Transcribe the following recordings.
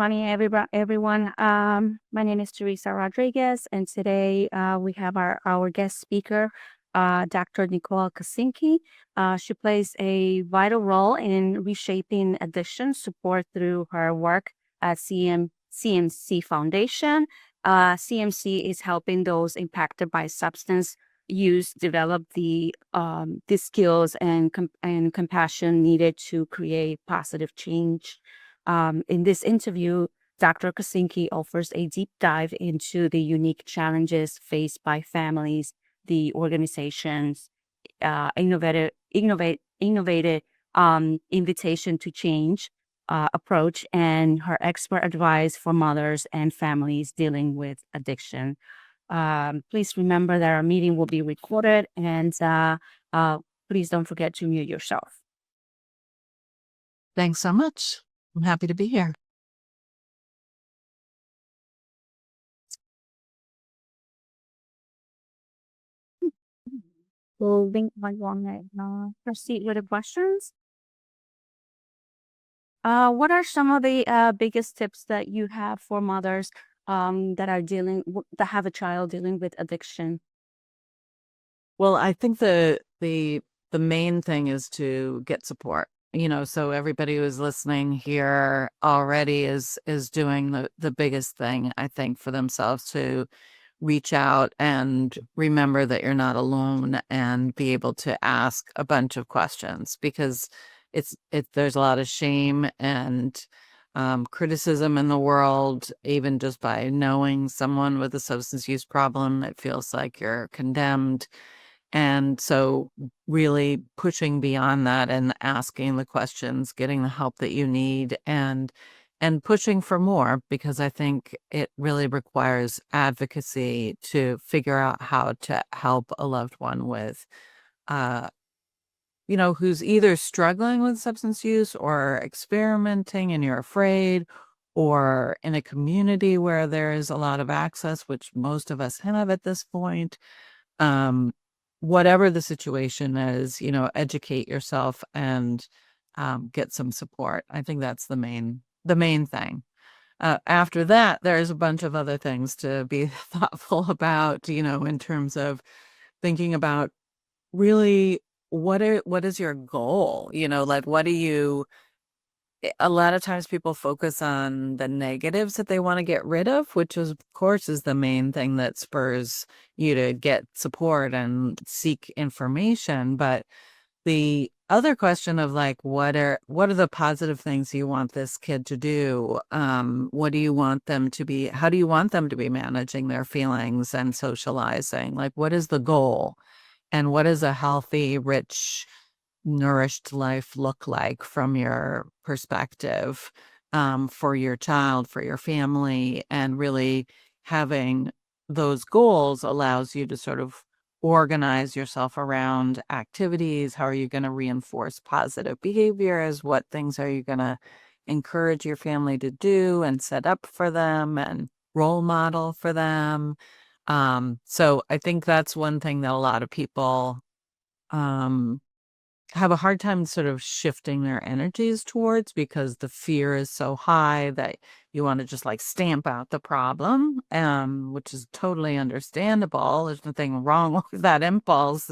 morning, everyone. My name is Teresa Rodriguez, and today we have our guest speaker, Dr. Nicole Kosanke. She plays a vital role in reshaping addiction support through her work at CMC Foundation. CMC is helping those impacted by substance use develop the skills and compassion needed to create positive change. In this interview, Dr. Kosinski offers a deep dive into the unique challenges faced by families, the organizations, innovative invitation to change approach, and her expert advice for mothers and families dealing with addiction. Please remember that our meeting will be recorded, and please don't forget to mute yourself. Thanks so much. I'm happy to be here. We'll proceed with the questions. What are some of the biggest tips that you have for mothers that have a child dealing with addiction? Well, I think the main thing is to get support. So everybody who's listening here already is doing the biggest thing, I think, for themselves, to reach out and remember that you're not alone and be able to ask a bunch of questions, because there's a lot of shame and criticism in the world. Even just by knowing someone with a substance use problem, it feels like you're condemned. And so really pushing beyond that and asking the questions, getting the help that you need, and pushing for more, because I think it really requires advocacy to figure out how to help a loved one with, who's either struggling with substance use or experimenting and you're afraid, or in a community where there is a lot of access, which most of us have at this point. Whatever the situation is, educate yourself and get some support. I think that's the main thing. After that, there's a bunch of other things to be thoughtful about, in terms of thinking about really what is your goal? Like, what do you a lot of times people focus on the negatives that they want to get rid of, which of course is the main thing that spurs you to get support and seek information. But the other question of, like, what are the positive things you want this kid to do? What do you want them to be? How do you want them to be managing their feelings and socializing? Like, what is the goal? And what is a healthy, rich, nourished life look like from your perspective, for your child, for your family? And really having those goals allows you to sort of organize yourself around activities. How are you going to reinforce positive behaviors? What things are you going to encourage your family to do and set up for them and role model for them? So I think that's one thing that a lot of people have a hard time sort of shifting their energies towards, because the fear is so high that you want to just, like, stamp out the problem, which is totally understandable. There's nothing wrong with that impulse.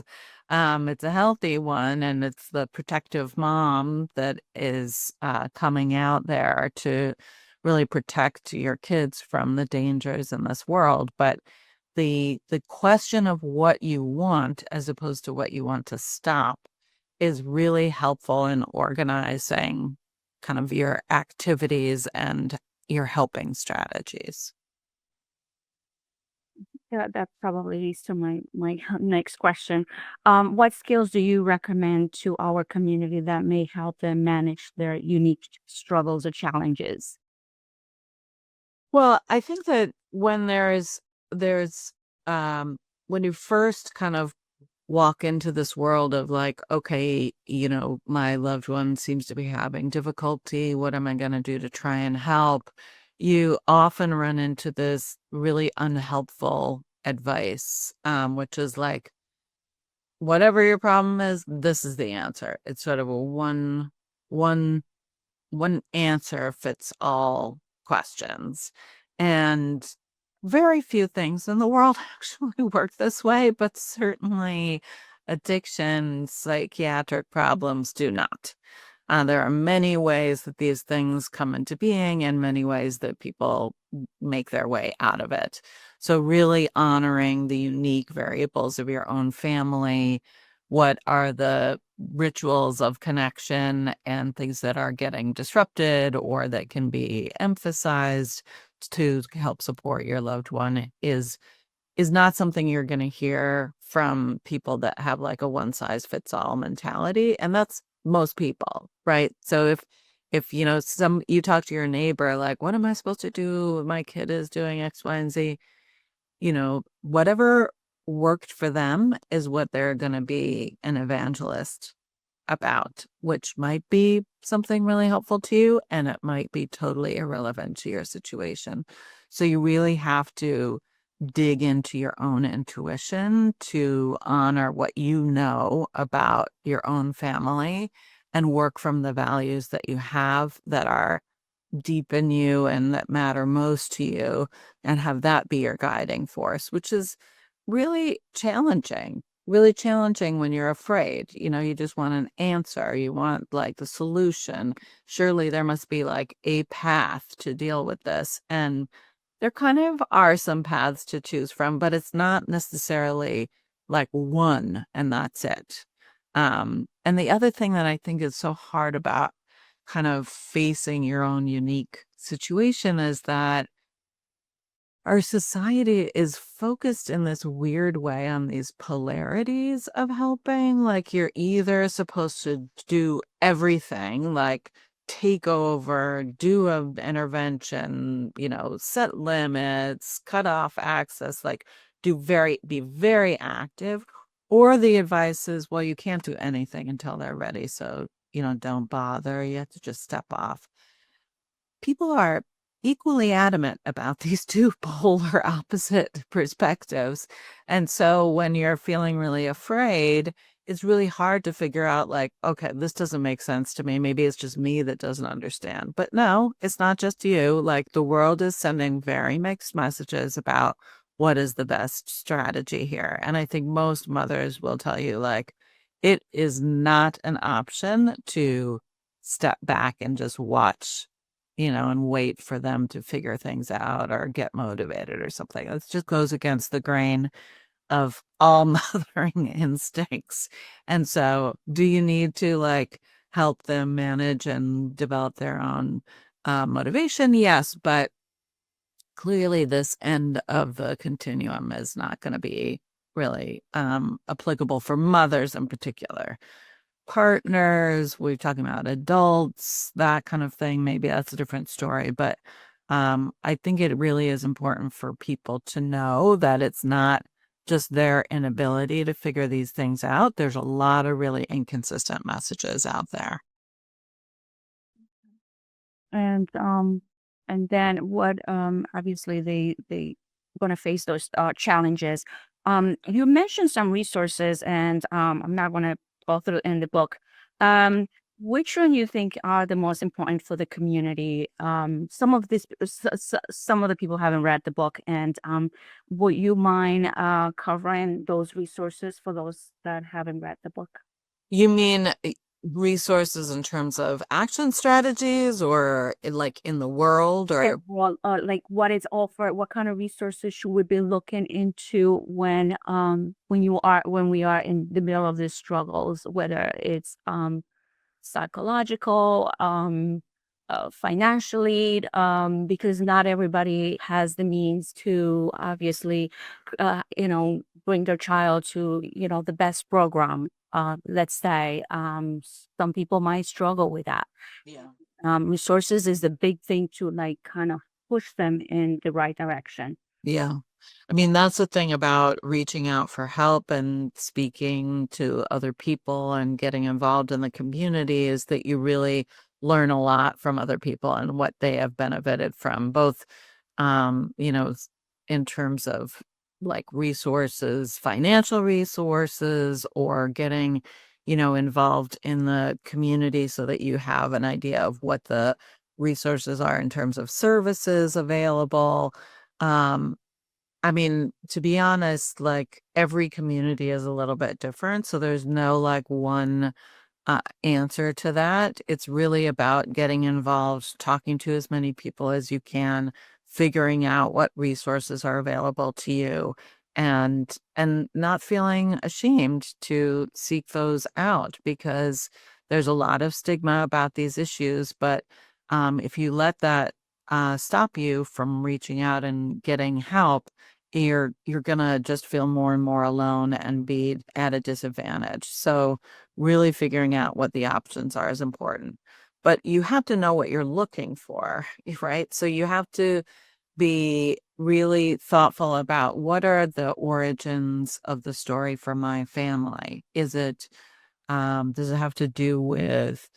It's a healthy one, and it's the protective mom that is coming out there to really protect your kids from the dangers in this world. But the question of what you want as opposed to what you want to stop is really helpful in organizing kind of your activities and your helping strategies. Yeah, that probably leads to my next question. What skills do you recommend to our community that may help them manage their unique struggles or challenges? Well, I think that when when you first kind of walk into this world of, like, okay, my loved one seems to be having difficulty. What am I going to do to try and help? You often run into this really unhelpful advice, which is like, whatever your problem is, this is the answer. It's sort of a one answer fits all questions. And very few things in the world actually work this way, but certainly addiction, psychiatric problems do not. There are many ways that these things come into being and many ways that people make their way out of it. So, really honoring the unique variables of your own family. What are the rituals of connection and things that are getting disrupted or that can be emphasized to help support your loved one is not something you're going to hear from people that have like a one size fits all mentality. And that's most people, right? So if you know you talk to your neighbor like, what am I supposed to do? My kid is doing X, Y, and Z. Whatever worked for them is what they're going to be an evangelist about, which might be something really helpful to you, and it might be totally irrelevant to your situation. So you really have to dig into your own intuition to honor what you know about your own family and work from the values that you have that are deep in you and that matter most to you, and have that be your guiding force, which is really challenging when you're afraid. You just want an answer. You want like the solution. Surely there must be like a path to deal with this. And there kind of are some paths to choose from, but it's not necessarily like one and that's it. And the other thing that I think is so hard about kind of facing your own unique situation is that our society is focused in this weird way on these polarities of helping. Like you're either supposed to do everything, like take over, do an intervention, set limits, cut off access, like be very active. Or the advice is, well, you can't do anything until they're ready. So, don't bother. You have to just step off. People are equally adamant about these two polar opposite perspectives. And so when you're feeling really afraid, it's really hard to figure out like, okay, this doesn't make sense to me. Maybe it's just me that doesn't understand. But no, it's not just you. Like the world is sending very mixed messages about what is the best strategy here. And I think most mothers will tell you like, it is not an option to step back and just watch and wait for them to figure things out or get motivated or something. It just goes against the grain of all mothering instincts. And so, do you need to like help them manage and develop their own motivation? Yes, but clearly, this end of the continuum is not going to be really applicable for mothers in particular. Partners, we're talking about adults, that kind of thing. Maybe that's a different story, but I think it really is important for people to know that it's not just their inability to figure these things out. There's a lot of really inconsistent messages out there. And then what obviously they going to face those challenges. You mentioned some resources, and I'm not going to go through in the book. um which one you think are the most important for the community? Some of the people haven't read the book, and would you mind covering those resources for those that haven't read the book? You mean resources in terms of action strategies or like in the world Yeah, or well, like what is offered, what kind of resources should we be looking into when we are in the middle of these struggles, whether it's psychological, financially, because not everybody has the means to obviously, bring their child to, the best program. Let's say, some people might struggle with that. yeah. Resources is the big thing to like kind of push them in the right direction. Yeah. I mean, that's the thing about reaching out for help and speaking to other people and getting involved in the community is that you really learn a lot from other people and what they have benefited from, both, in terms of like resources, financial resources, or getting, involved in the community so that you have an idea of what the resources are in terms of services available. I mean, to be honest, like every community is a little bit different. So there's no like one answer to that. It's really about getting involved, talking to as many people as you can, figuring out what resources are available to you, and not feeling ashamed to seek those out because there's a lot of stigma about these issues. But if you let that stop you from reaching out and getting help, you're gonna just feel more and more alone and be at a disadvantage. So really figuring out what the options are is important. But you have to know what you're looking for, right? So you have to be really thoughtful about what are the origins of the story for my family. Does it have to do with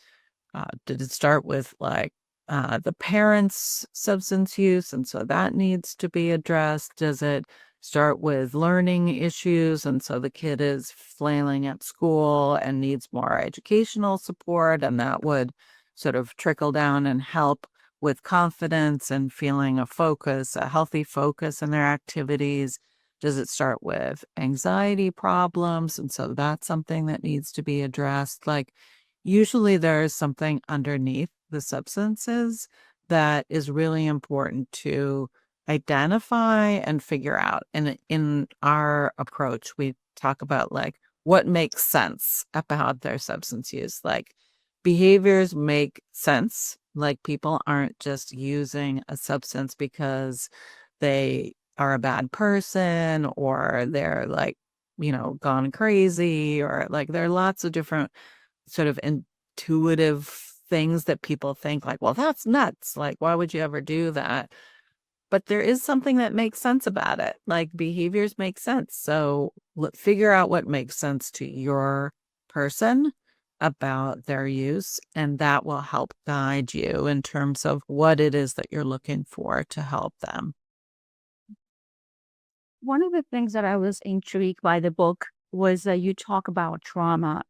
did it start with like the parents' substance use? And so that needs to be addressed. Does it start with learning issues? And so the kid is flailing at school and needs more educational support. And that would sort of trickle down and help with confidence and feeling a focus, a healthy focus in their activities. Does it start with anxiety problems? And so that's something that needs to be addressed. Like, usually there is something underneath the substances that is really important to identify and figure out. And in our approach, we talk about like what makes sense about their substance use. Like behaviors make sense. Like people aren't just using a substance because they are a bad person or they're like, gone crazy, or like there are lots of different sort of intuitive things that people think like, well, that's nuts. Like, why would you ever do that? But there is something that makes sense about it. Like behaviors make sense. So figure out what makes sense to your person about their use, and that will help guide you in terms of what it is that you're looking for to help them. One of the things that I was intrigued by the book was that you talk about trauma.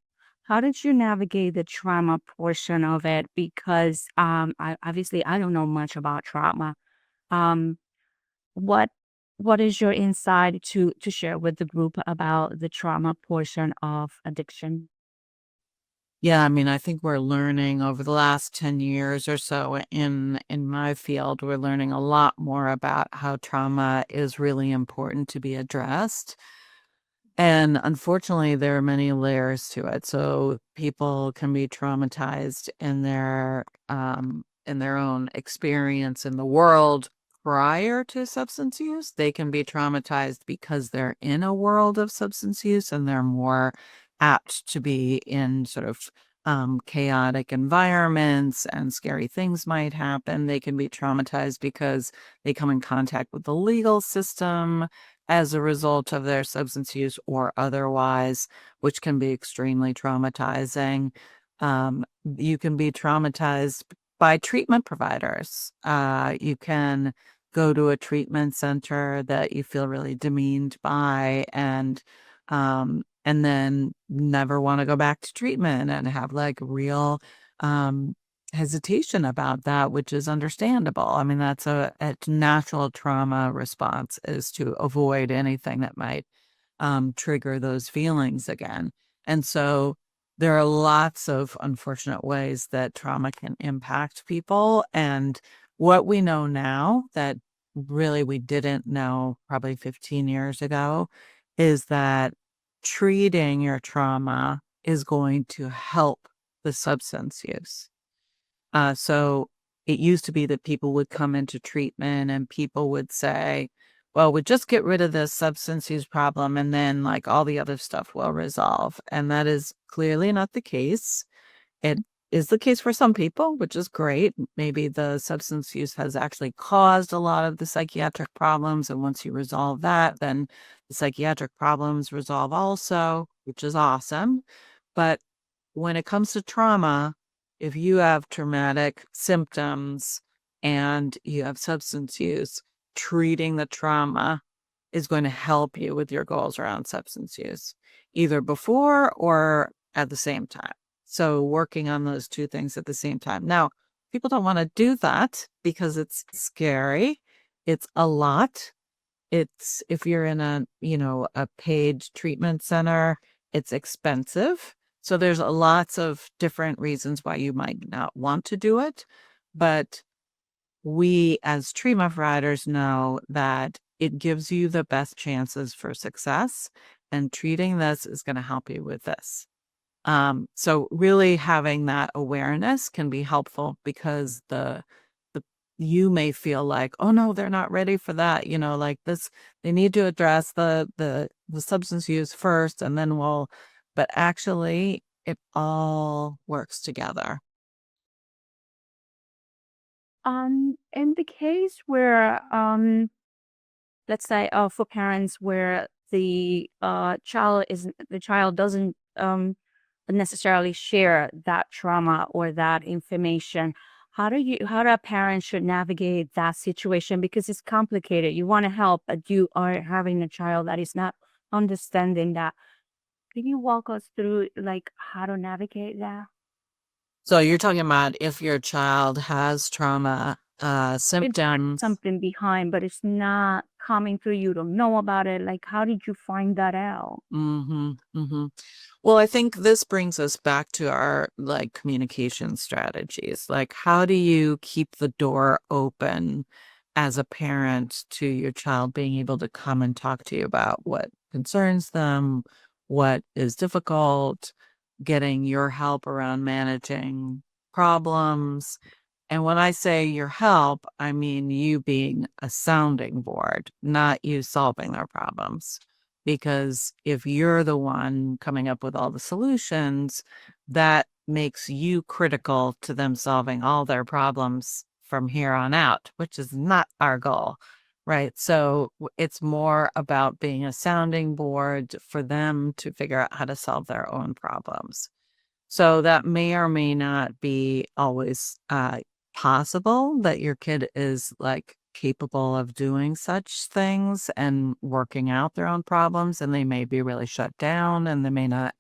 How did you navigate the trauma portion of it? Because I don't know much about trauma. Um, what what is your insight to share with the group about the trauma portion of addiction? Yeah, I mean, I think we're learning over the last 10 years or so in my field, we're learning a lot more about how trauma is really important to be addressed. And unfortunately, there are many layers to it. So people can be traumatized in their own experience in the world prior to substance use. They can be traumatized because they're in a world of substance use and they're more apt to be in sort of chaotic environments and scary things might happen. They can be traumatized because they come in contact with the legal system as a result of their substance use or otherwise, which can be extremely traumatizing. You can be traumatized by treatment providers. You can go to a treatment center that you feel really demeaned by, and then never want to go back to treatment and have like real um, hesitation about that, which is understandable. I mean, that's a natural trauma response, is to avoid anything that might trigger those feelings again. And so there are lots of unfortunate ways that trauma can impact people. And what we know now that really we didn't know probably 15 years ago is that treating your trauma is going to help the substance use. So it used to be that people would come into treatment and people would say, well, we just get rid of this substance use problem and then like all the other stuff will resolve. And that is clearly not the case. It is the case for some people, which is great. Maybe the substance use has actually caused a lot of the psychiatric problems. And once you resolve that, then the psychiatric problems resolve also, which is awesome. But when it comes to trauma, if you have traumatic symptoms and you have substance use, treating the trauma is going to help you with your goals around substance use, either before or at the same time. So working on those two things at the same time. Now, people don't want to do that because it's scary. It's a lot. It's if you're in a, a paid treatment center, it's expensive. So there's lots of different reasons why you might not want to do it. But we as treatment providers know that it gives you the best chances for success, and treating this is going to help you with this. So really having that awareness can be helpful because the you may feel like, oh no, they're not ready for that. Like this, they need to address the substance use first, and then but actually it all works together. In the case where, let's say, for parents where the child doesn't necessarily share that trauma or that information, how do parents should navigate that situation? Because it's complicated. You want to help, but you are having a child that is not understanding that. Can you walk us through like how to navigate that? So you're talking about if your child has trauma It's symptoms. something behind, but it's not coming through. You don't know about it. Like, how did you find that out? Mm-hmm, mm-hmm. Well, I think this brings us back to our like communication strategies. Like, how do you keep the door open as a parent to your child being able to come and talk to you about what concerns them, what is difficult, getting your help around managing problems? And when I say your help, I mean you being a sounding board, not you solving their problems. Because if you're the one coming up with all the solutions, that makes you critical to them solving all their problems from here on out, which is not our goal, right? So it's more about being a sounding board for them to figure out how to solve their own problems. So that may or may not be always possible that your kid is like capable of doing such things and working out their own problems, and they may be really shut down and they may not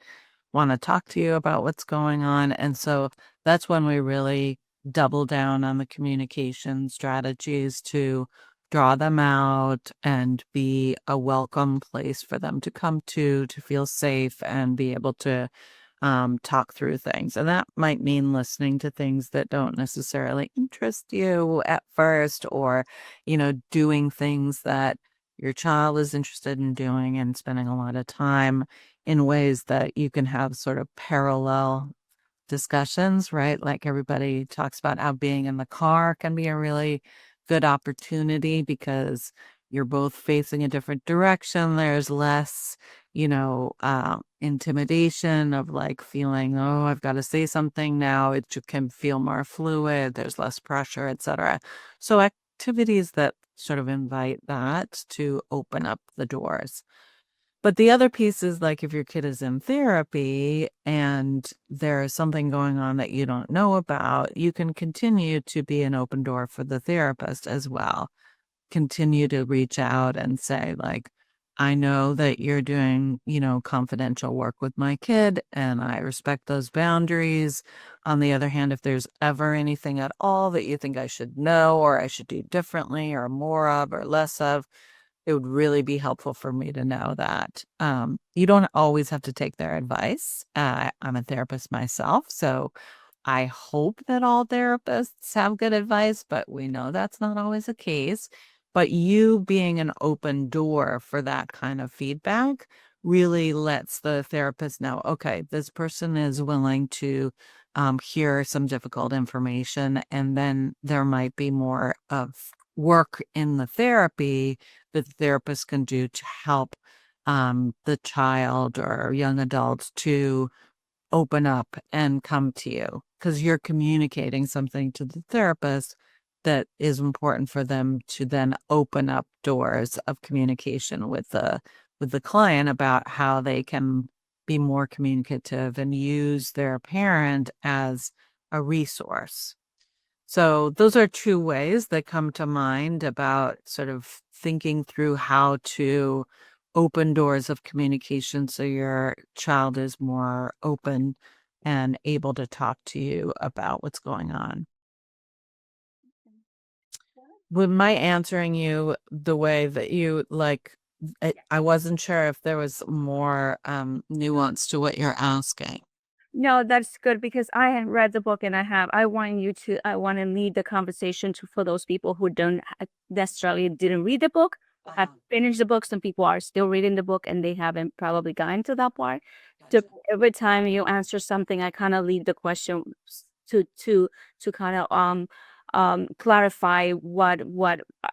want to talk to you about what's going on. And so that's when we really double down on the communication strategies to draw them out and be a welcome place for them to come to feel safe and be able to talk through things. And that might mean listening to things that don't necessarily interest you at first, or, doing things that your child is interested in doing and spending a lot of time in ways that you can have sort of parallel discussions, right? Like everybody talks about how being in the car can be a really good opportunity because you're both facing a different direction. There's less, intimidation of like feeling, oh, I've got to say something now. Can feel more fluid. There's less pressure, etc. So activities that sort of invite that to open up the doors. But the other piece is like if your kid is in therapy and there's something going on that you don't know about, you can continue to be an open door for the therapist as well. Continue to reach out and say, like, I know that you're doing, confidential work with my kid, and I respect those boundaries. On the other hand, if there's ever anything at all that you think I should know or I should do differently or more of or less of, it would really be helpful for me to know that. You don't always have to take their advice. I'm a therapist myself, so I hope that all therapists have good advice, but we know that's not always the case. But you being an open door for that kind of feedback really lets the therapist know, okay, this person is willing to hear some difficult information, and then there might be more of work in the therapy that the therapist can do to help the child or young adult to open up and come to you because you're communicating something to the therapist that is important for them to then open up doors of communication with the client about how they can be more communicative and use their parent as a resource. So those are two ways that come to mind about sort of thinking through how to open doors of communication so your child is more open and able to talk to you about what's going on. with my answering you the way that you like, I wasn't sure if there was more nuance to what you're asking. No, that's good because I had read the book and I want to lead the conversation to for those people who don't necessarily didn't read the book. Have Uh-huh. finished the book. Some people are still reading the book and they haven't probably gotten to that part. So Gotcha. every time you answer something, I kind of lead the question to kind of clarify what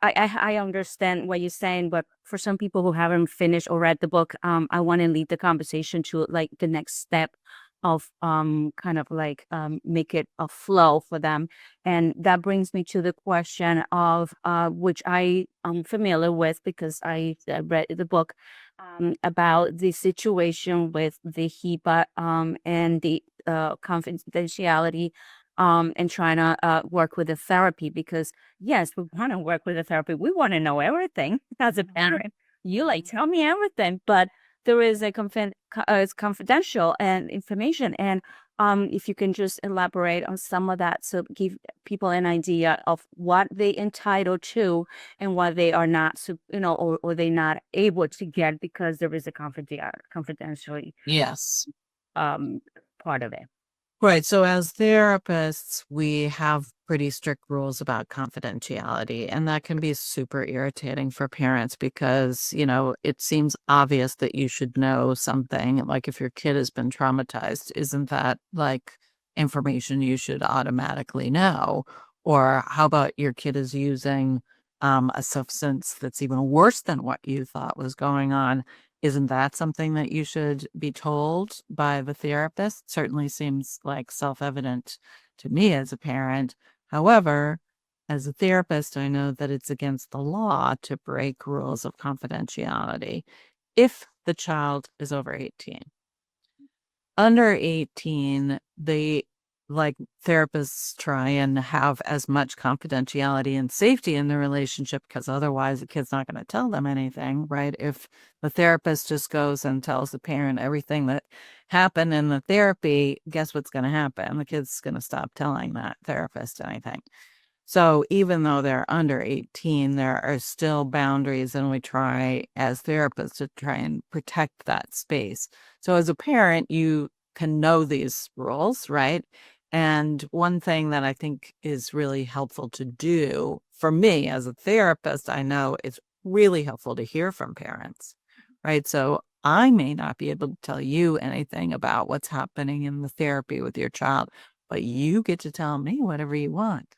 I understand what you're saying, but for some people who haven't finished or read the book, I want to lead the conversation to like the next step of kind of like make it a flow for them. And that brings me to the question of which I am familiar with because I read the book about the situation with the HIPAA and the confidentiality and trying to work with the therapy because yes, we want to work with the therapy. We want to know everything as a parent. You like tell me everything, but there is it's confidential and information. And if you can just elaborate on some of that, so give people an idea of what they entitled to and what they are not, so or they not able to get because there is a confidentiality Yes. um part of it. Right. So, as therapists, we have pretty strict rules about confidentiality, and that can be super irritating for parents because, it seems obvious that you should know something. Like if your kid has been traumatized, isn't that like information you should automatically know? Or how about your kid is using a substance that's even worse than what you thought was going on? Isn't that something that you should be told by the therapist? Certainly seems like self-evident to me as a parent. However, as a therapist, I know that it's against the law to break rules of confidentiality if the child is over 18. Under 18, they like therapists try and have as much confidentiality and safety in the relationship because otherwise the kid's not going to tell them anything, right? If the therapist just goes and tells the parent everything that happened in the therapy, guess what's going to happen? The kid's going to stop telling that therapist anything. So even though they're under 18, there are still boundaries, and we try as therapists to try and protect that space. So as a parent, you can know these rules, right? And one thing that I think is really helpful to do for me as a therapist, I know it's really helpful to hear from parents, right? So I may not be able to tell you anything about what's happening in the therapy with your child, but you get to tell me whatever you want,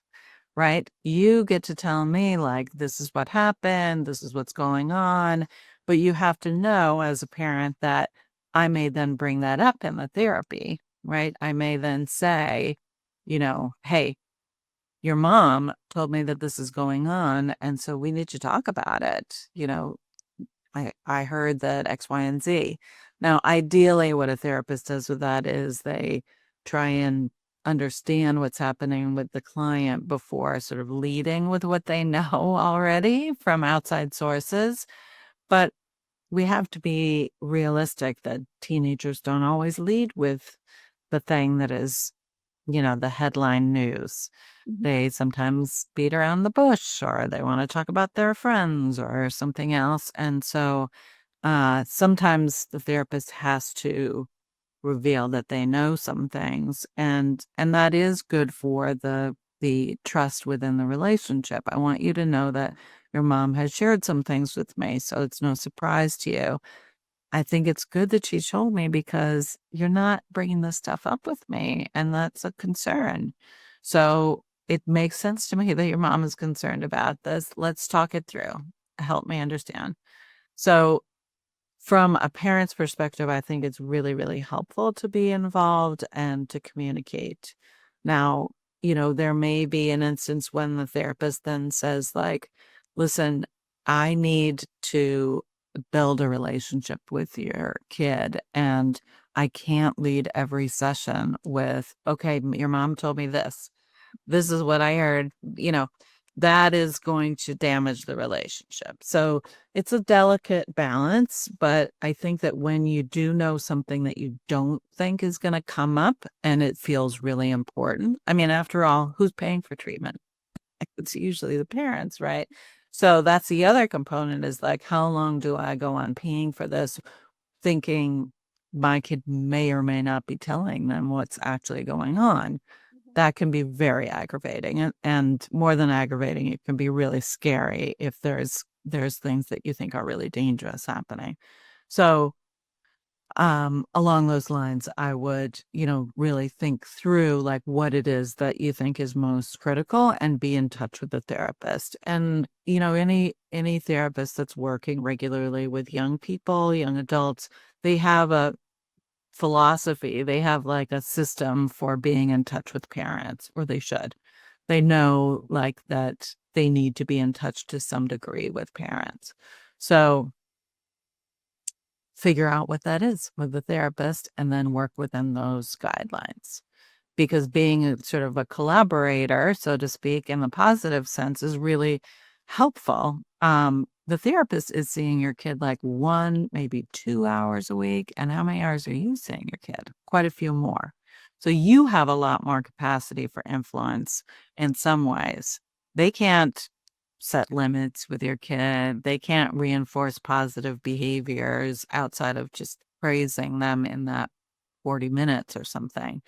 right? You get to tell me, like, this is what happened, this is what's going on. But you have to know as a parent that I may then bring that up in the therapy, right? I may then say, hey, your mom told me that this is going on. And so we need to talk about it. I heard that X, Y, and Z. Now, ideally, what a therapist does with that is they try and understand what's happening with the client before sort of leading with what they know already from outside sources. But we have to be realistic that teenagers don't always lead with the thing that is, the headline news. Mhm. They sometimes beat around the bush or they want to talk about their friends or something else. And so sometimes the therapist has to reveal that they know some things, and that is good for the trust within the relationship. I want you to know that your mom has shared some things with me, so it's no surprise to you. I think it's good that she told me because you're not bringing this stuff up with me, and that's a concern. So it makes sense to me that your mom is concerned about this. Let's talk it through. Help me understand. So from a parent's perspective, I think it's really, really helpful to be involved and to communicate. Now, there may be an instance when the therapist then says, like, listen, I need to build a relationship with your kid, and I can't lead every session with, okay, your mom told me this is what I heard, that is going to damage the relationship. So it's a delicate balance, but I think that when you do know something that you don't think is going to come up and it feels really important. I mean, after all, who's paying for treatment? It's usually the parents, right? So that's the other component is like, how long do I go on paying for this, thinking my kid may or may not be telling them what's actually going on? That can be very aggravating, and more than aggravating, it can be really scary if there's things that you think are really dangerous happening. So along those lines, I would, really think through like what it is that you think is most critical and be in touch with the therapist. And, any therapist that's working regularly with young people, young adults, they have a philosophy. They have like a system for being in touch with parents, or they should. They know like that they need to be in touch to some degree with parents. So figure out what that is with the therapist and then work within those guidelines. Because being a sort of a collaborator, so to speak, in the positive sense is really helpful. The therapist is seeing your kid like 1, maybe 2 hours a week. And how many hours are you seeing your kid? Quite a few more. So you have a lot more capacity for influence in some ways. They can't set limits with your kid. They can't reinforce positive behaviors outside of just praising them in that 40 minutes or something.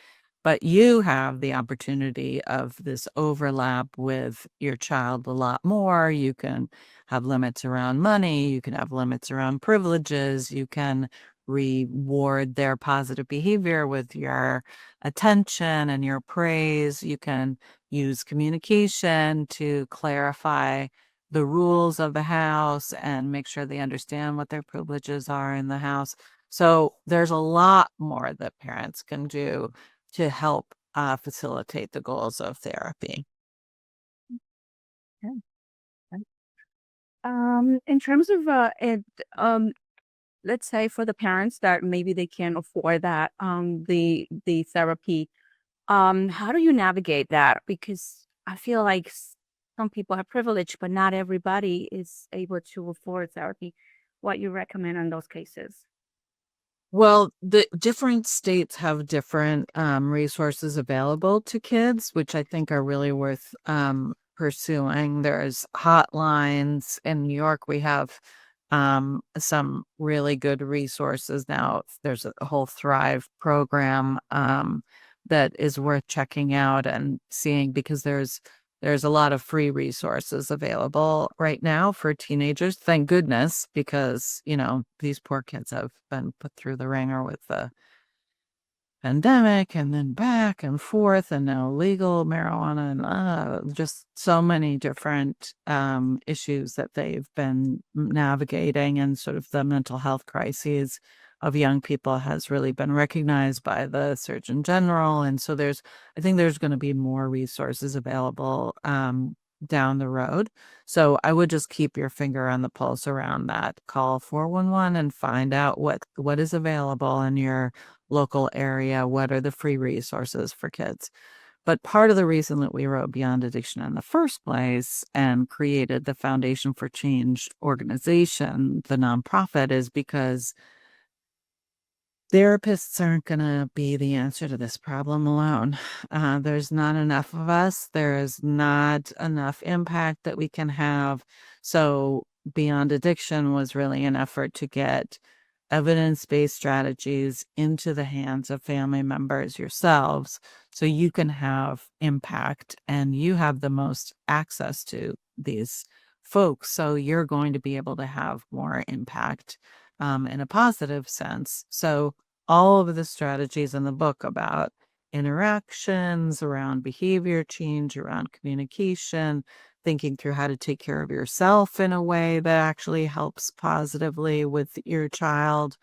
But you have the opportunity of this overlap with your child a lot more. You can have limits around money. You can have limits around privileges. You can reward their positive behavior with your attention and your praise. You can use communication to clarify the rules of the house and make sure they understand what their privileges are in the house. So there's a lot more that parents can do to help facilitate the goals of therapy. Yeah. Okay. In terms of let's say for the parents that maybe they can't afford that, the therapy, how do you navigate that? Because I feel like some people have privilege, but not everybody is able to afford therapy. What you recommend in those cases? Well, the different states have different resources available to kids, which I think are really worth pursuing. There's hotlines in New York. We have some really good resources now. There's a whole Thrive program that is worth checking out and seeing because there's a lot of free resources available right now for teenagers. Thank goodness, because, these poor kids have been put through the ringer with the pandemic and then back and forth and now legal marijuana and just so many different issues that they've been navigating, and sort of the mental health crises of young people has really been recognized by the Surgeon General. And so I think there's going to be more resources available down the road. So I would just keep your finger on the pulse around that. Call 411 and find out what is available in your local area. What are the free resources for kids? But part of the reason that we wrote Beyond Addiction in the first place and created the Foundation for Change organization, the nonprofit, is because therapists aren't going to be the answer to this problem alone. There's not enough of us. There's not enough impact that we can have. So Beyond Addiction was really an effort to get evidence-based strategies into the hands of family members yourselves so you can have impact and you have the most access to these folks. So you're going to be able to have more impact in a positive sense. So all of the strategies in the book about interactions, around behavior change, around communication, thinking through how to take care of yourself in a way that actually helps positively with your child.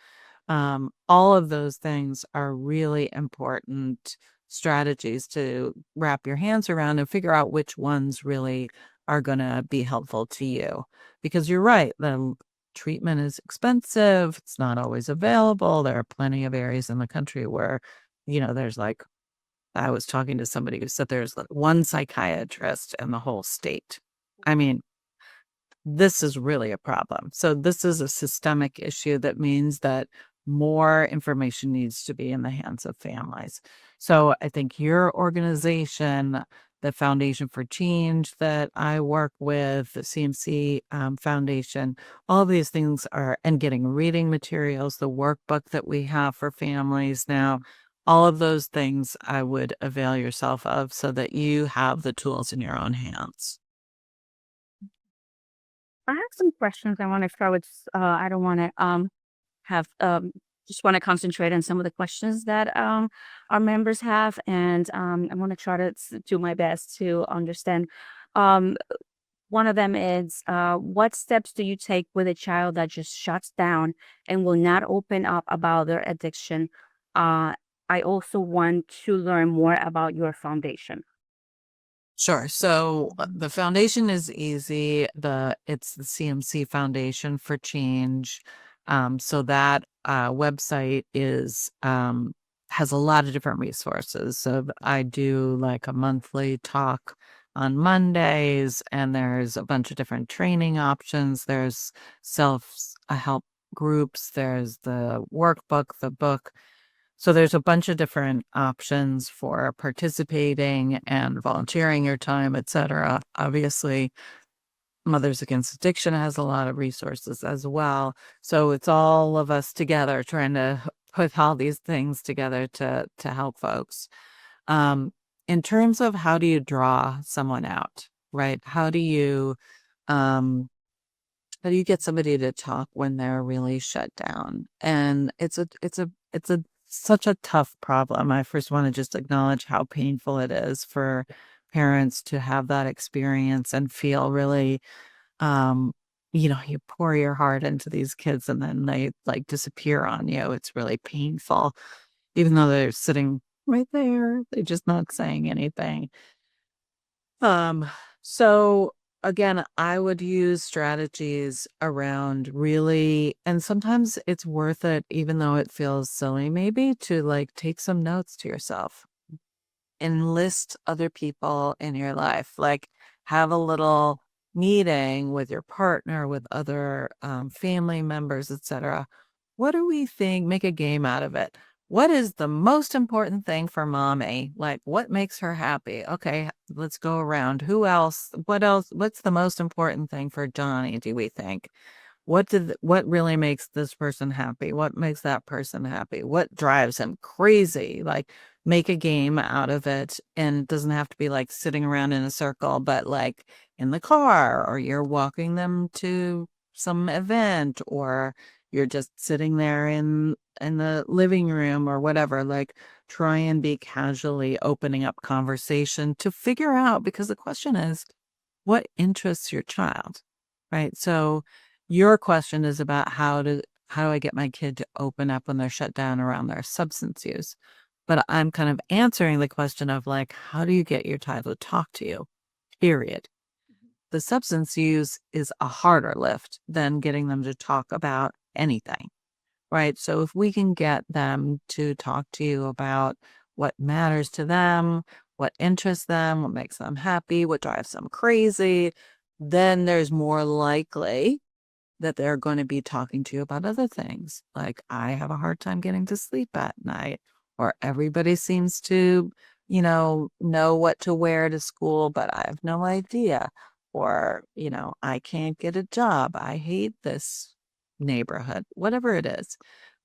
All of those things are really important strategies to wrap your hands around and figure out which ones really are going to be helpful to you. Because you're right, the treatment is expensive. It's not always available. There are plenty of areas in the country where, there's like, I was talking to somebody who said there's like one psychiatrist in the whole state. I mean, this is really a problem. So this is a systemic issue that means that more information needs to be in the hands of families. So I think your organization, the Foundation for Change that I work with, the CMC Foundation, all these things are, and getting reading materials, the workbook that we have for families now, all of those things I would avail yourself of so that you have the tools in your own hands. I have some questions I want to start with. I don't want to have just want to concentrate on some of the questions that our members have, and I want to try to do my best to understand. Um, One of them is, what steps do you take with a child that just shuts down and will not open up about their addiction? I also want to learn more about your foundation. Sure. So the foundation is easy. It's the CMC Foundation for Change. So that website is has a lot of different resources. So I do like a monthly talk on Mondays, and there's a bunch of different training options. There's self-help groups. There's the workbook, the book. So there's a bunch of different options for participating and volunteering your time, etc. Obviously, Mothers Against Addiction has a lot of resources as well. So it's all of us together trying to put all these things together to help folks. Um, in terms of how do you draw someone out, right? Um, how do you get somebody to talk when they're really shut down? And it's a such a tough problem. I first want to just acknowledge how painful it is for parents to have that experience and feel really, um, you pour your heart into these kids and then they like disappear on you. It's really painful, even though they're sitting right there, they're just not saying anything. Um, so again, I would use strategies around really, and sometimes it's worth it, even though it feels silly, maybe to like take some notes to yourself, enlist other people in your life, like have a little meeting with your partner, with other family members, etc. What do we think? Make a game out of it. What is the most important thing for mommy? Like, what makes her happy? Okay, let's go around. Who else? What else? What's the most important thing for Johnny, do we think? What really makes this person happy? What makes that person happy? What drives him crazy? Like, make a game out of it, and it doesn't have to be like sitting around in a circle, but like in the car, or you're walking them to some event, or you're just sitting there in the living room or whatever. Like, try and be casually opening up conversation to figure out, because the question is, what interests your child, right? So your question is about how do I get my kid to open up when they're shut down around their substance use? But I'm kind of answering the question of like, how do you get your child to talk to you? Period. The substance use is a harder lift than getting them to talk about anything, right? So if we can get them to talk to you about what matters to them, what interests them, what makes them happy, what drives them crazy, then there's more likely that they're going to be talking to you about other things. Like, I have a hard time getting to sleep at night, or everybody seems to, know what to wear to school, but I have no idea. Or, I can't get a job. I hate this neighborhood, whatever it is.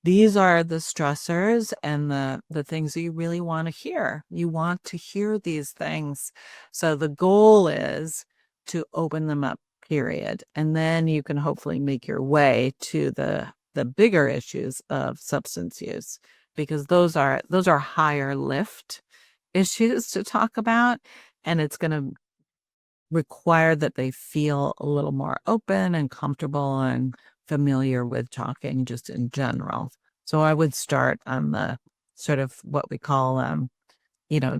These are the stressors and the things that you really want to hear. You want to hear these things. So the goal is to open them up, period. And then you can hopefully make your way to the bigger issues of substance use, because those are higher lift issues to talk about, and it's going to require that they feel a little more open and comfortable and familiar with talking just in general. So I would start on the sort of what we call you know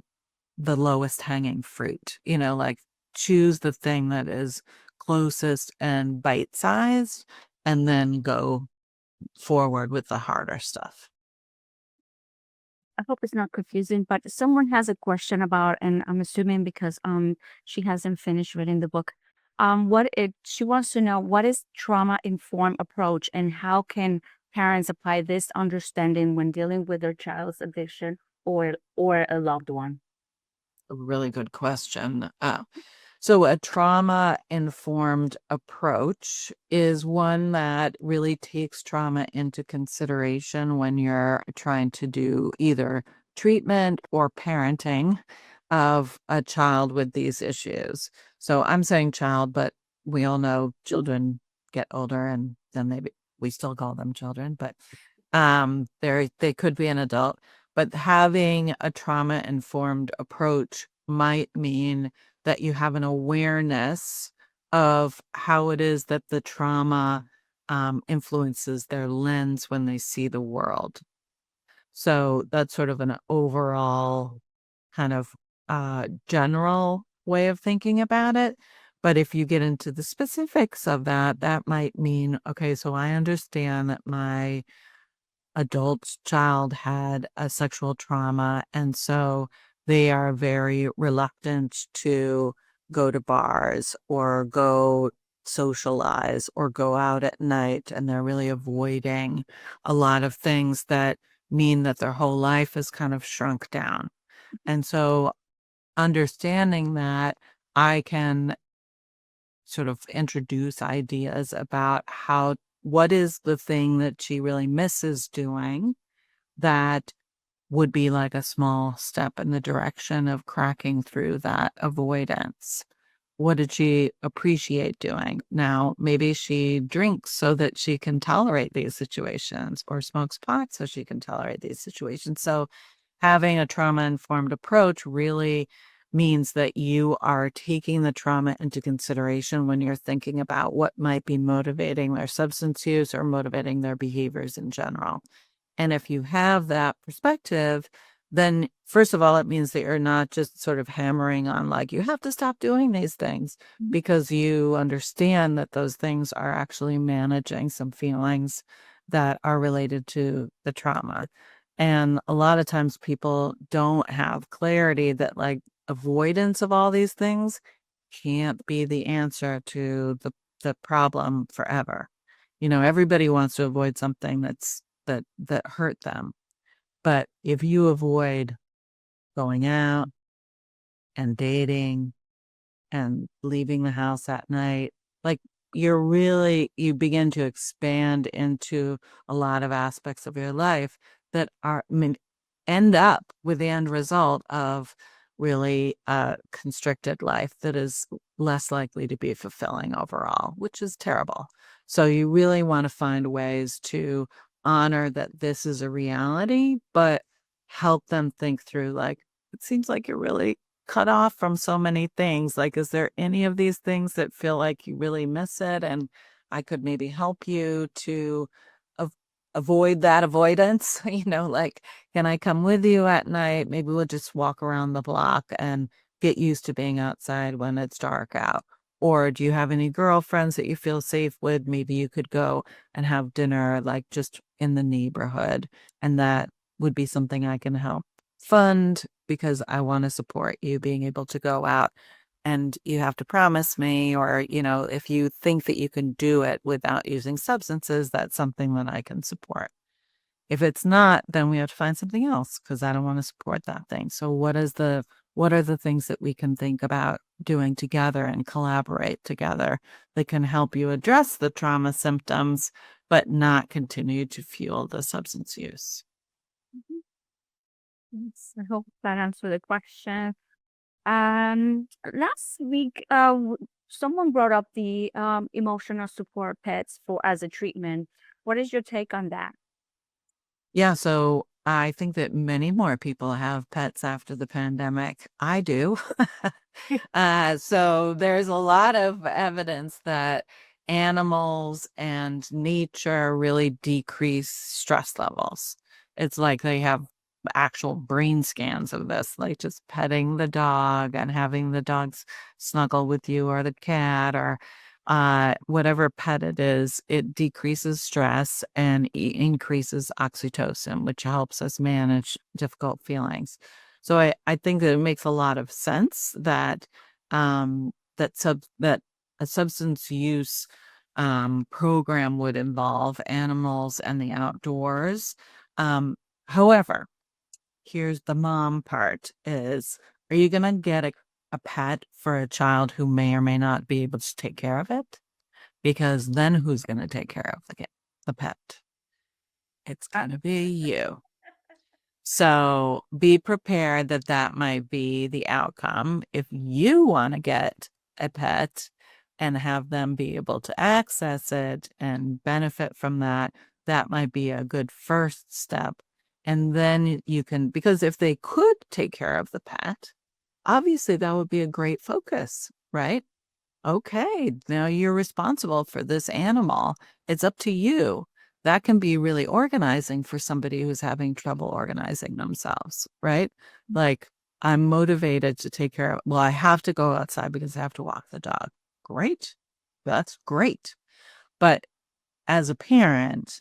the lowest hanging fruit, like choose the thing that is closest and bite sized, and then go forward with the harder stuff. I hope it's not confusing, but someone has a question about, and I'm assuming because she hasn't finished reading the book. She wants to know, what is trauma informed approach and how can parents apply this understanding when dealing with their child's addiction or a loved one? a really good question. So a trauma-informed approach is one that really takes trauma into consideration when you're trying to do either treatment or parenting of a child with these issues. So I'm saying child, but we all know children get older and then we still call them children, but they could be an adult. But having a trauma-informed approach might mean that you have an awareness of how it is that the trauma influences their lens when they see the world. So that's sort of an overall kind of general way of thinking about it. But if you get into the specifics of that, that might mean, okay, so I understand that my adult child had a sexual trauma, and so they are very reluctant to go to bars or go socialize or go out at night, and they're really avoiding a lot of things that mean that their whole life is kind of shrunk down. And so understanding that, I can sort of introduce ideas about what is the thing that she really misses doing that would be like a small step in the direction of cracking through that avoidance. What did she appreciate doing? Now, maybe she drinks so that she can tolerate these situations, or smokes pot so she can tolerate these situations. So having a trauma-informed approach really means that you are taking the trauma into consideration when you're thinking about what might be motivating their substance use or motivating their behaviors in general. And if you have that perspective, then first of all, it means that you're not just sort of hammering on like, you have to stop doing these things, because you understand that those things are actually managing some feelings that are related to the trauma. And a lot of times people don't have clarity that like avoidance of all these things can't be the answer to the problem forever. Everybody wants to avoid something that hurt them. But if you avoid going out and dating and leaving the house at night, like you begin to expand into a lot of aspects of your life that end up with the end result of really a constricted life that is less likely to be fulfilling overall, which is terrible. So you really want to find ways to honor that this is a reality, but help them think through, like, it seems like you're really cut off from so many things. Like, is there any of these things that feel like you really miss it? And I could maybe help you to av- avoid that avoidance. Like, can I come with you at night? Maybe we'll just walk around the block and get used to being outside when it's dark out. Or do you have any girlfriends that you feel safe with? Maybe you could go and have dinner, like just in the neighborhood. And that would be something I can help fund, because I want to support you being able to go out. And you have to promise me, or, if you think that you can do it without using substances, that's something that I can support. If it's not, then we have to find something else, because I don't want to support that thing. So what are the things that we can think about doing together and collaborate together that can help you address the trauma symptoms, but not continue to fuel the substance use? Mhm. Yes, I hope that answered the question. Last week, someone brought up the emotional support pets for as a treatment. What is your take on that? Yeah, so I think that many more people have pets after the pandemic. I do. So there's a lot of evidence that animals and nature really decrease stress levels. It's like they have actual brain scans of this, like just petting the dog and having the dogs snuggle with you, or the cat, or whatever pet it is. It decreases stress and increases oxytocin, which helps us manage difficult feelings. So I think that it makes a lot of sense that that a substance use program would involve animals and the outdoors. However, here's the mom part: is Are you going to get a pet for a child who may or may not be able to take care of it? Because then who's going to take care of the pet? It's going to be you. So be prepared that that might be the outcome. If you want to get a pet and have them be able to access it and benefit from that, that might be a good first step. And then you can, because if they could take care of the pet, obviously that would be a great focus, right? Okay, now you're responsible for this animal. It's up to you. That can be really organizing for somebody who's having trouble organizing themselves, right? Like, I'm motivated to take care of, well, I have to go outside because I have to walk the dog. Great. That's great. But as a parent,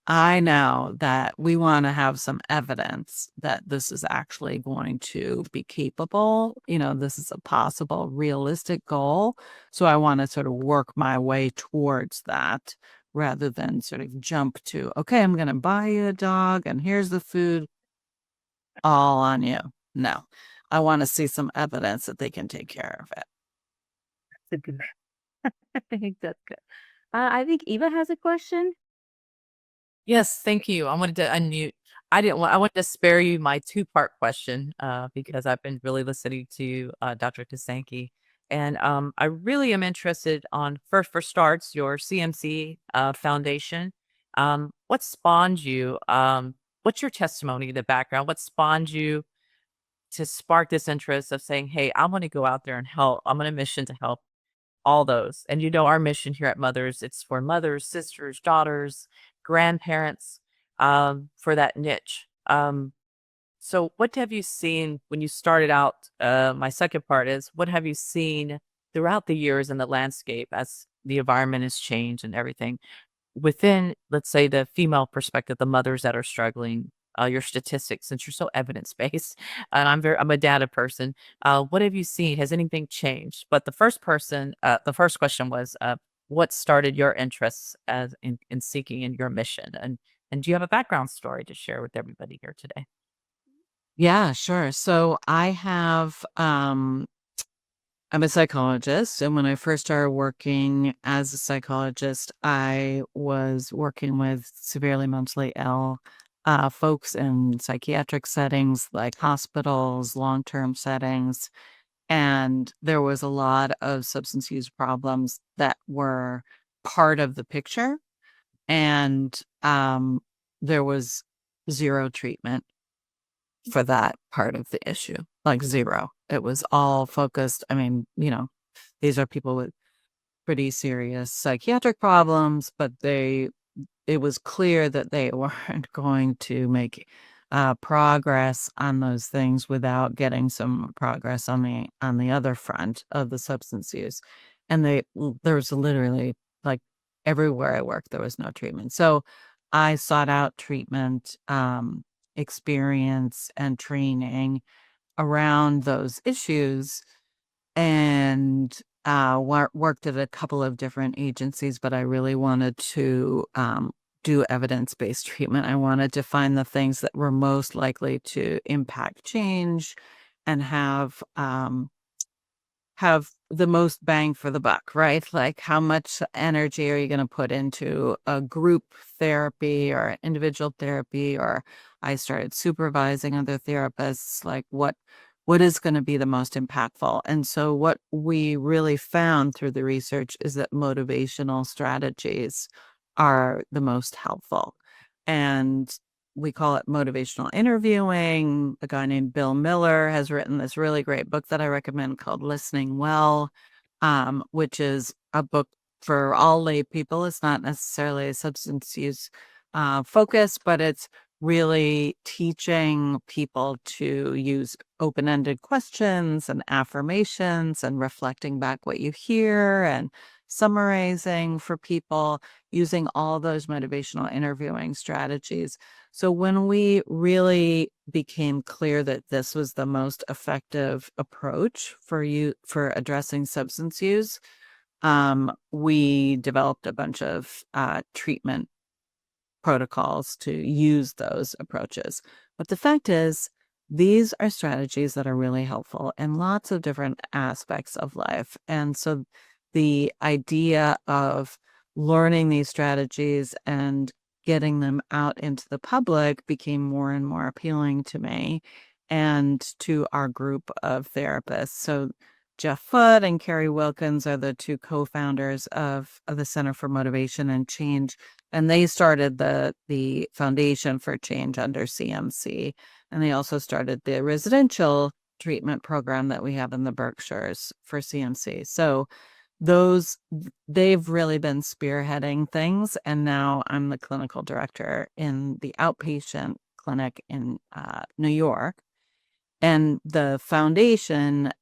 I know that we want to have some evidence that this is actually going to be capable. This is a possible realistic goal. So I want to sort of work my way towards that rather than sort of jump to, okay, I'm going to buy you a dog and here's the food all on you. No, I want to see some evidence that they can take care of it. That's a good. I think that's good. I think Eva has a question. Yes, thank you. I wanted to unmute. I wanted to spare you my two-part question because I've been really listening to Dr. Kosanke. And I really am interested on first for starts, your CMC foundation. What spawned you? What's your testimony, the background? What spawned you to spark this interest of saying, hey, I want to go out there and help. I'm on a mission to help all those. And our mission here at Mothers, it's for mothers, sisters, daughters, grandparents, for that niche. So what have you seen when you started out? My second part is, what have you seen throughout the years in the landscape as the environment has changed and everything within, let's say, the female perspective, the mothers that are struggling, your statistics, since you're so evidence-based, and I'm a data person. What have you seen? Has anything changed? But the first question was, what started your interests as in seeking in your mission? And do you have a background story to share with everybody here today? Yeah, sure. So I'm a psychologist, and when I first started working as a psychologist, I was working with severely mentally ill folks in psychiatric settings like hospitals, long-term settings, and there was a lot of substance use problems that were part of the picture, and there was zero treatment for that part of the issue, like zero. It was all focused. I mean, these are people with pretty serious psychiatric problems, but it was clear that they weren't going to make progress on those things without getting some progress on the other front of the substance use. And there was literally, like, everywhere I worked, there was no treatment. So I sought out treatment, experience and training around those issues, and worked at a couple of different agencies, but I really wanted to do evidence-based treatment. I wanted to find the things that were most likely to impact change and have the most bang for the buck, right? Like, how much energy are you going to put into a group therapy or individual therapy? Or I started supervising other therapists, like what is going to be the most impactful? And so what we really found through the research is that motivational strategies are the most helpful. And we call it motivational interviewing. A guy named Bill Miller has written this really great book that I recommend called Listening Well, which is a book for all lay people. It's not necessarily a substance use focus, but it's really teaching people to use open-ended questions and affirmations and reflecting back what you hear and summarizing for people using all those motivational interviewing strategies. So when we really became clear that this was the most effective approach for addressing substance use, we developed a bunch of treatment protocols to use those approaches. But the fact is, these are strategies that are really helpful in lots of different aspects of life. And so the idea of learning these strategies and getting them out into the public became more and more appealing to me and to our group of therapists. So Jeff Foote and Carrie Wilkins are the two co-founders of the Center for Motivation and Change, and they started the Foundation for Change under CMC, and they also started the residential treatment program that we have in the Berkshires for CMC. So they've really been spearheading things, and now I'm the clinical director in the outpatient clinic in New York, and the foundation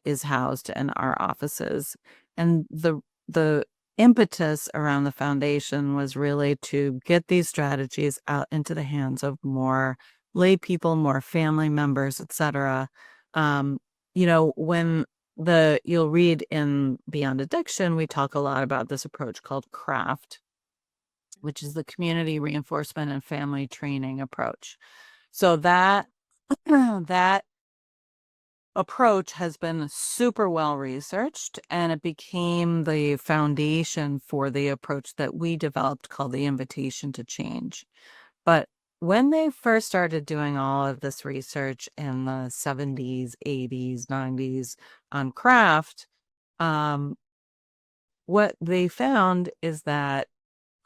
is housed in our offices. And the impetus around the foundation was really to get these strategies out into the hands of more lay people, more family members, etc. When you'll read in Beyond Addiction, we talk a lot about this approach called CRAFT, which is the community reinforcement and family training approach. So that that approach has been super well researched, and it became the foundation for the approach that we developed called the invitation to change. But when they first started doing all of this research in the 70s, 80s, 90s on craft, what they found is that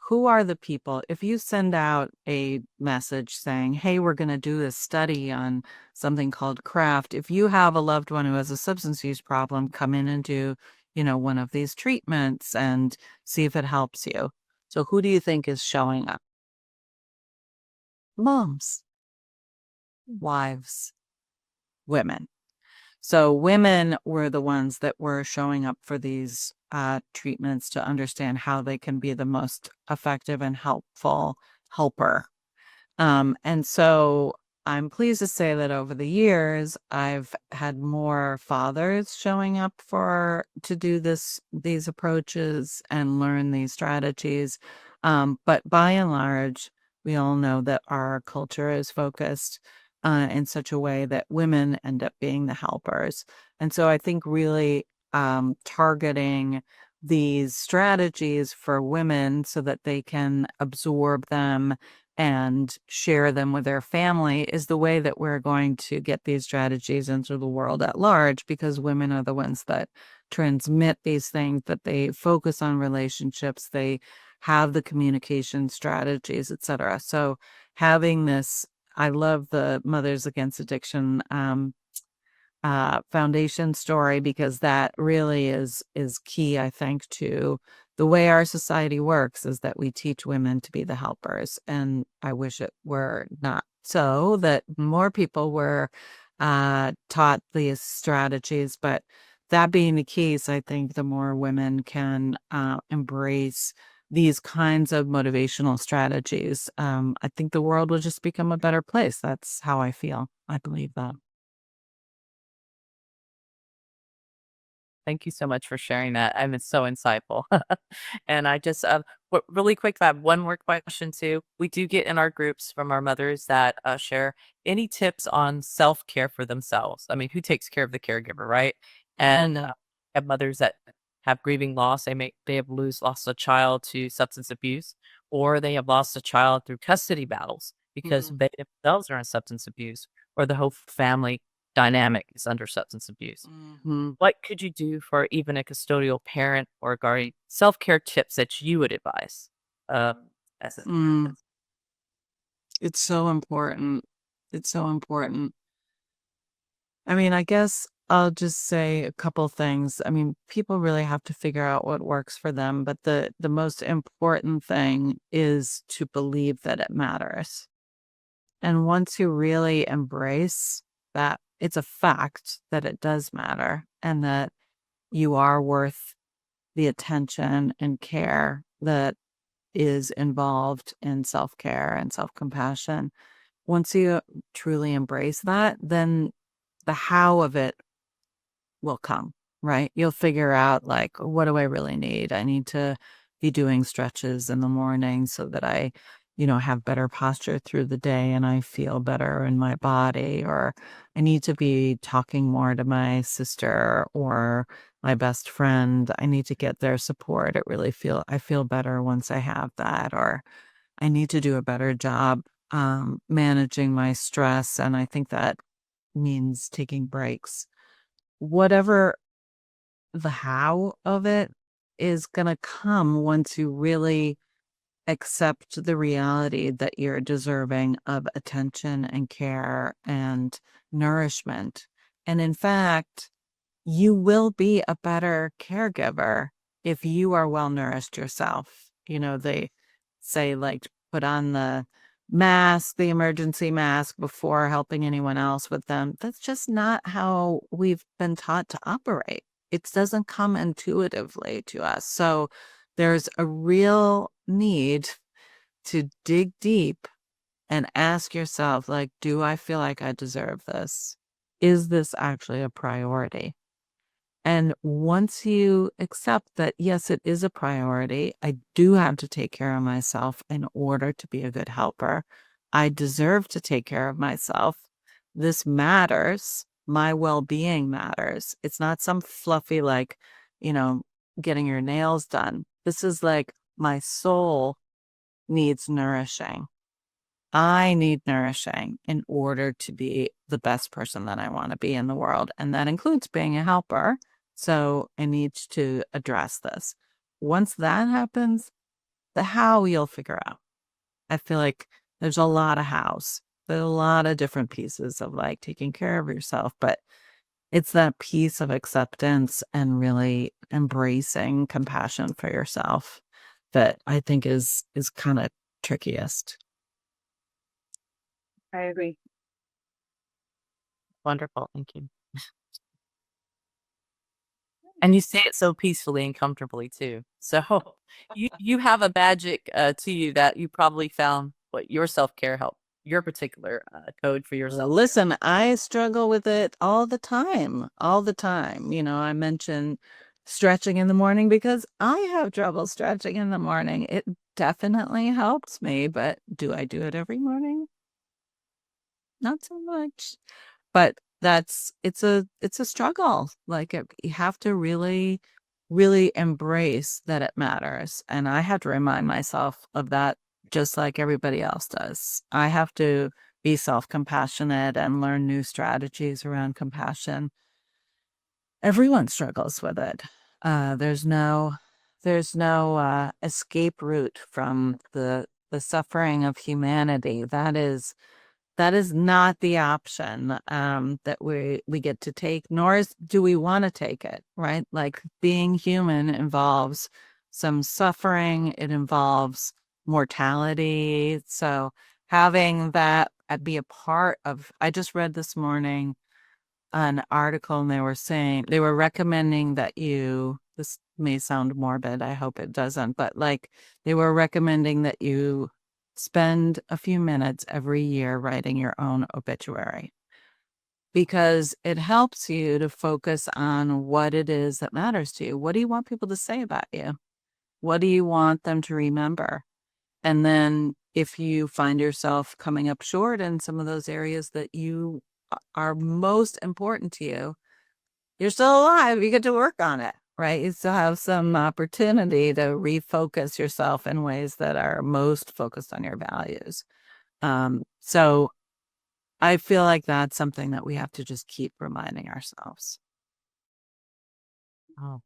who are the people? If you send out a message saying, hey, we're going to do this study on something called craft, if you have a loved one who has a substance use problem, come in and do, one of these treatments and see if it helps you. So who do you think is showing up? Moms, wives, women. So women were the ones that were showing up for these treatments to understand how they can be the most effective and helpful helper. And so I'm pleased to say that over the years, I've had more fathers showing up to do these approaches and learn these strategies. But by and large, we all know that our culture is focused in such a way that women end up being the helpers. And so I think really targeting these strategies for women so that they can absorb them and share them with their family is the way that we're going to get these strategies into the world at large, because women are the ones that transmit these things, that they focus on relationships, they have the communication strategies, etc. So having this, I love the Mothers Against Addiction foundation story, because that really is key, I think, to the way our society works, is that we teach women to be the helpers. And I wish it were not so, that more people were taught these strategies. But that being the case, I think the more women can embrace these kinds of motivational strategies, I think the world will just become a better place. That's how I feel. I believe that. Thank you so much for sharing that. I mean, it's so insightful. And I just, really quick, I have one more question too. We do get in our groups from our mothers that share any tips on self-care for themselves. I mean, who takes care of the caregiver, right? And have mothers that have grieving loss. They have lost a child to substance abuse, or they have lost a child through custody battles because they themselves are in substance abuse, or the whole family dynamic is under substance abuse. What could you do for even a custodial parent or guardian? Self-care tips that you would advise? As a It's so important. It's so important. I mean, I guess I'll just say a couple things. I mean, people really have to figure out what works for them, but the most important thing is to believe that it matters. And once you really embrace that it's a fact that it does matter, and that you are worth the attention and care that is involved in self-care and self-compassion, once you truly embrace that, then the how of it will come, right? You'll figure out, like, what do I really need? I need to be doing stretches in the morning so that I have better posture through the day and I feel better in my body, or I need to be talking more to my sister or my best friend. I need to get their support. I feel better once I have that, or I need to do a better job managing my stress. And I think that means taking breaks. Whatever the how of it is going to come once you really accept the reality that you're deserving of attention and care and nourishment. And in fact, you will be a better caregiver if you are well nourished yourself. They say, like, put on the emergency mask before helping anyone else with them. That's just not how we've been taught to operate. It doesn't come intuitively to us. So there's a real need to dig deep and ask yourself, like, do I feel like I deserve this? Is this actually a priority? And once you accept that, yes, it is a priority, I do have to take care of myself in order to be a good helper. I deserve to take care of myself. This matters. My well-being matters. It's not some fluffy, like, getting your nails done. This is like, my soul needs nourishing. I need nourishing in order to be the best person that I want to be in the world. And that includes being a helper. So I need to address this. Once that happens, the how you'll figure out. I feel like there's a lot of hows. There's a lot of different pieces of, like, taking care of yourself, but it's that piece of acceptance and really embracing compassion for yourself that I think is kind of trickiest. I agree. Wonderful. Thank you. And you say it so peacefully and comfortably too. So you have a magic to you that you probably found what your self-care help, your particular code for Well, yourself. listen, I struggle with it all the time, all the time. I mentioned stretching in the morning because I have trouble stretching in the morning. It definitely helps me, but do I do it every morning? Not so much. But it's a struggle. Like, you have to really, really embrace that it matters. And I have to remind myself of that, just like everybody else does. I have to be self-compassionate and learn new strategies around compassion. Everyone struggles with it. There's no escape route from the suffering of humanity. That is not the option that we get to take, nor do we want to take it, right? Like, being human involves some suffering. It involves mortality. So having that be a part of, I just read this morning an article, and they were recommending that this may sound morbid, I hope it doesn't, but, like, they were recommending that you spend a few minutes every year writing your own obituary, because it helps you to focus on what it is that matters to you. What do you want people to say about you? What do you want them to remember? And then, if you find yourself coming up short in some of those areas that are most important to you, you're still alive. You get to work on it, right? You still have some opportunity to refocus yourself in ways that are most focused on your values. So I feel like that's something that we have to just keep reminding ourselves. Oh,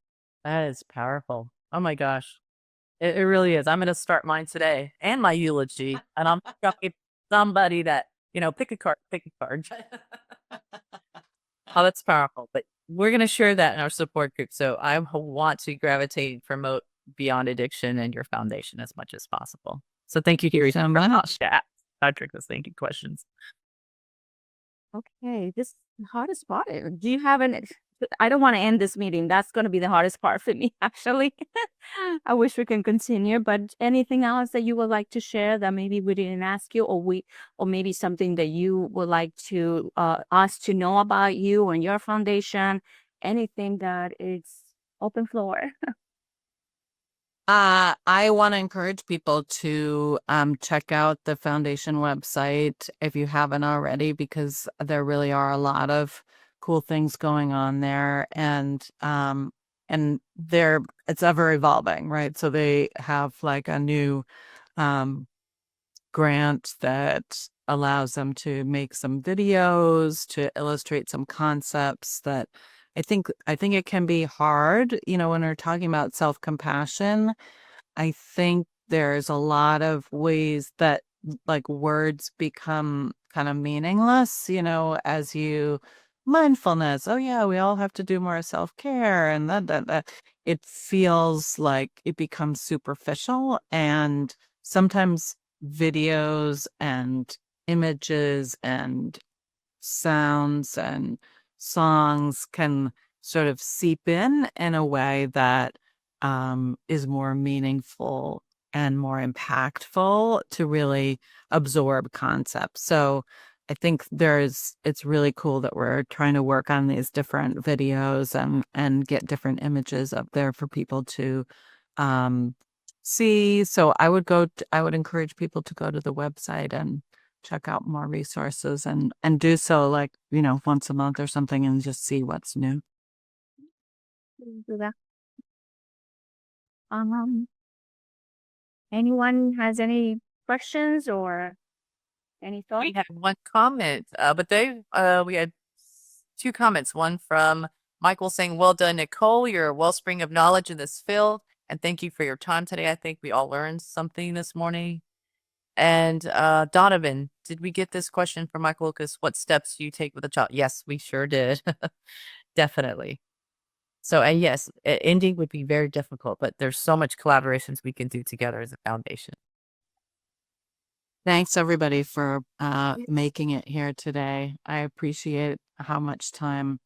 that is powerful. Oh my gosh. It really is. I'm going to start mine today and my eulogy. And I'm talking to somebody that, pick a card, pick a card. Oh, that's powerful. But we're going to share that in our support group. So I want to gravitate and promote Beyond Addiction and your foundation as much as possible. So thank you, Teresa. So much. Yeah, Patrick was thinking questions. Okay, this hardest part. Do you have I don't want to end this meeting. That's going to be the hardest part for me, actually. I wish we can continue, but anything else that you would like to share that maybe we didn't ask you, or maybe something that you would like to us to know about you and your foundation? Anything that is open floor. I want to encourage people to check out the foundation website if you haven't already, because there really are a lot of cool things going on there, and they're it's ever evolving, right? So they have like a new um grant that allows them to make some videos to illustrate some concepts that I think it can be hard, when we're talking about self-compassion. I think there's a lot of ways that like words become kind of meaningless, as you mindfulness. Oh yeah, we all have to do more self-care and that. It feels like it becomes superficial, and sometimes videos and images and sounds and songs can sort of seep in a way that is more meaningful and more impactful to really absorb concepts. So I think it's really cool that we're trying to work on these different videos and get different images up there for people to um, see. So I would encourage people to go to the website and check out more resources and do so like, once a month or something and just see what's new. Do that. Anyone has any questions or any thoughts? We had one comment, but we had two comments. One from Michael saying, "Well done, Nicole. You're a wellspring of knowledge in this field, and thank you for your time today. I think we all learned something this morning." And Donovan, did we get this question from Michael Lucas? What steps do you take with a child? Yes, we sure did. Definitely. So, and yes, ending would be very difficult, but there's so much collaborations we can do together as a foundation. Thanks everybody for making it here today. I appreciate how much time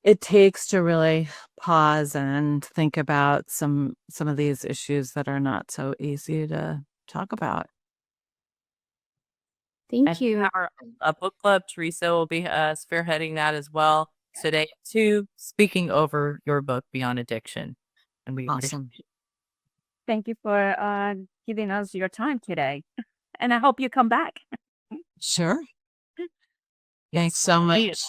it takes to really pause and think about some of these issues that are not so easy to talk about. Thank you. Our book club, Teresa will be spearheading that as well today too, speaking over your book, Beyond Addiction. And we Awesome. Thank you for giving us your time today. And I hope you come back. Sure. Thanks so much.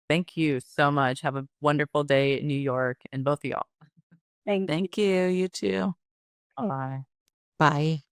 Thank you so much. Have a wonderful day in New York, and both of y'all. Thank Thank you. You too. Bye. Bye.